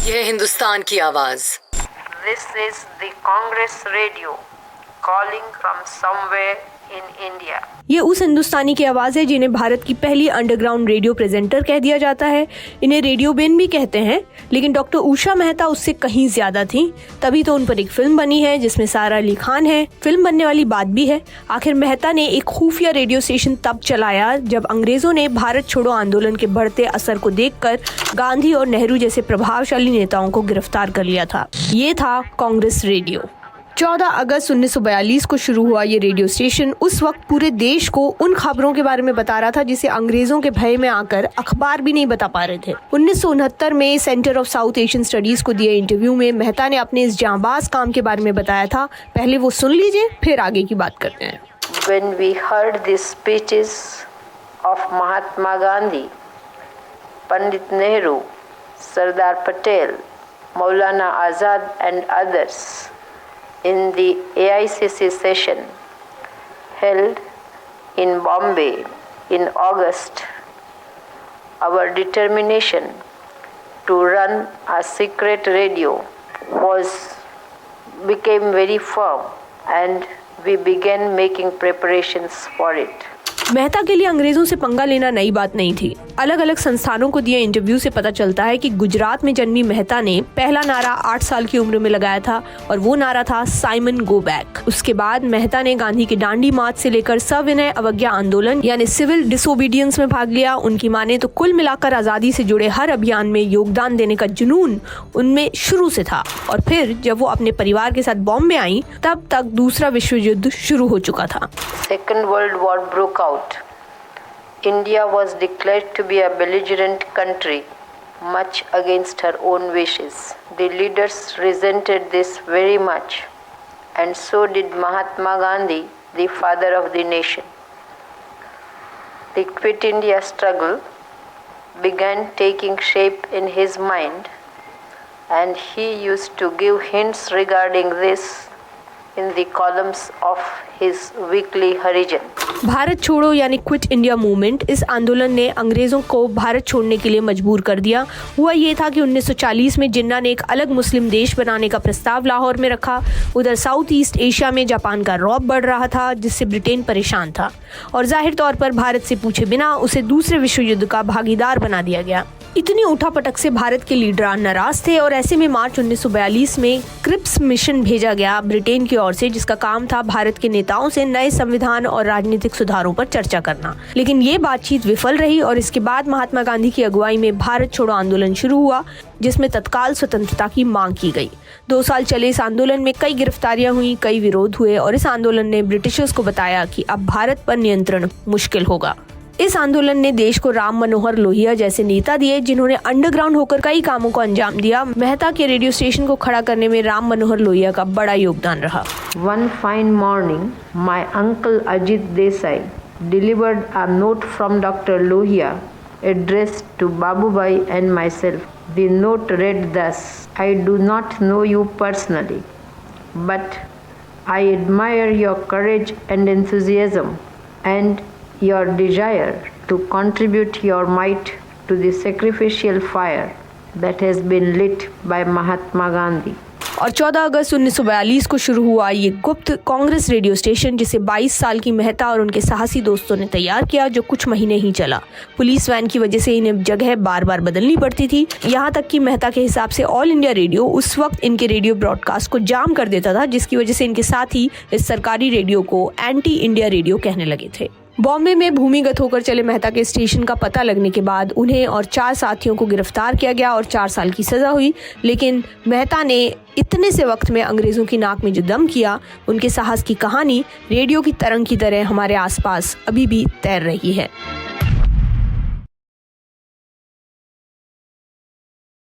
ये हिंदुस्तान की आवाज। This is the Congress Radio calling from somewhere in India. ये उस हिंदुस्तानी की आवाज है जिन्हें भारत की पहली अंडरग्राउंड रेडियो प्रेजेंटर कह दिया जाता है। इन्हें रेडियो बेन भी कहते हैं, लेकिन डॉक्टर उषा मेहता उससे कहीं ज्यादा थी। तभी तो उन पर एक फिल्म बनी है जिसमें सारा अली खान है। फिल्म बनने वाली बात भी है। आखिर मेहता ने एक खुफिया रेडियो स्टेशन तब चलाया जब अंग्रेजों ने भारत छोड़ो आंदोलन के बढ़ते असर को देखकर गांधी और नेहरू जैसे प्रभावशाली नेताओं को गिरफ्तार कर लिया था। ये था कांग्रेस रेडियो। 14 अगस्त 1942 को शुरू हुआ ये रेडियो स्टेशन उस वक्त पूरे देश को उन खबरों के बारे में बता रहा था जिसे अंग्रेजों के भय में आकर अखबार भी नहीं बता पा रहे थे। 1969 में centre of south Asian studies को दिए इंटरव्यू में मेहता ने अपने इस जांबाज काम के बारे में बताया था। पहले वो सुन लीजिए, फिर आगे की बात करते हैं। When we heard the speeches of Mahatma Gandhi, Pandit Nehru, Sardar Patel, Maulana Azad and others in the AICC session held in Bombay in August, our determination to run a secret radio became very firm and we began making preparations for it. Mehta के लिए अंग्रेजों से पंगा लेना नई बात नहीं थी। अलग अलग संस्थानों को दिए इंटरव्यू से पता चलता है कि गुजरात में जन्मी मेहता ने पहला नारा 8 साल की उम्र में लगाया था और वो नारा था साइमन गो बैक। उसके बाद मेहता ने गांधी की डांडी मार्च से लेकर सविनय अवज्ञा आंदोलन यानी सिविल डिसोबीडियंस में भाग लिया। उनकी माने तो कुल मिलाकर आजादी से जुड़े हर अभियान में योगदान देने का जुनून उनमें शुरू से था। और फिर जब वो अपने परिवार के साथ बॉम्बे आई तब तक दूसरा विश्व युद्ध शुरू हो चुका था। Second World War broke out. India was declared to be a belligerent country, much against her own wishes. The leaders resented this very much, and so did Mahatma Gandhi, the father of the nation. The Quit India struggle began taking shape in his mind, and he used to give hints regarding this in the columns of his weekly Harijan. Bharat छोड़ो यानी quit India movement, इस आंदोलन ने अंग्रेजों को भारत छोड़ने के लिए मजबूर कर दिया। हुआ ये था कि 1940 में जिन्ना ने एक अलग मुस्लिम देश बनाने का प्रस्ताव लाहौर में रखा। उधर साउथ ईस्ट एशिया में जापान का रौब बढ़ रहा था जिससे ब्रिटेन परेशान था और जाहिर तौर पर भारत से पूछे बिना उसे दूसरे विश्व युद्ध का भागीदार बना दिया गया। इतनी उठापटक से भारत के लीडरान नाराज थे और ऐसे में मार्च 1942 में क्रिप्स मिशन भेजा गया ब्रिटेन की ओर से, जिसका काम था भारत के नेताओं से नए संविधान और राजनीतिक सुधारों पर चर्चा करना। लेकिन ये बातचीत विफल रही और इसके बाद महात्मा गांधी की अगुवाई में भारत छोड़ो आंदोलन शुरू हुआ जिसमें तत्काल स्वतंत्रता की मांग की गई। 2 साल चले इस आंदोलन में कई गिरफ्तारियां हुई, कई विरोध हुए और इस आंदोलन ने ब्रिटिशर्स को बताया कि अब भारत पर नियंत्रण मुश्किल होगा। इस आंदोलन ने देश को राम मनोहर लोहिया जैसे नेता दिए जिन्होंने अंडरग्राउंड होकर कई कामों को अंजाम दिया। मेहता के रेडियो स्टेशन को खड़ा करने में राम मनोहर लोहिया का बड़ा योगदान रहा। One fine morning, my uncle Ajit Desai delivered a note from Dr. Lohia addressed to Babubhai and myself. The note read thus: I do not know you personally, but I admire your courage and enthusiasm and your desire to contribute your might to the sacrificial fire that has been lit by Mahatma Gandhi. और 14 अगस्त 1942 को शुरू हुआ ये गुप्त Congress radio station जिसे 22 साल की मेहता और उनके साहसी दोस्तों ने तैयार किया, जो कुछ महीने ही चला। पुलिस वैन की वजह से इन्हें जगह बार बार बदलनी पड़ती थी। यहाँ तक कि मेहता के हिसाब से ऑल इंडिया रेडियो उस वक्त इनके रेडियो ब्रॉडकास्ट को जाम कर देता था, जिसकी वजह से इनके साथी इस सरकारी रेडियो को एंटी इंडिया रेडियो कहने लगे थे। बॉम्बे में भूमिगत होकर चले मेहता के स्टेशन का पता लगने के बाद उन्हें और 4 साथियों को गिरफ्तार किया गया और 4 साल की सजा हुई। लेकिन मेहता ने इतने से वक्त में अंग्रेजों की नाक में जो दम किया, उनके साहस की कहानी रेडियो की तरंग की तरह हमारे आसपास अभी भी तैर रही है।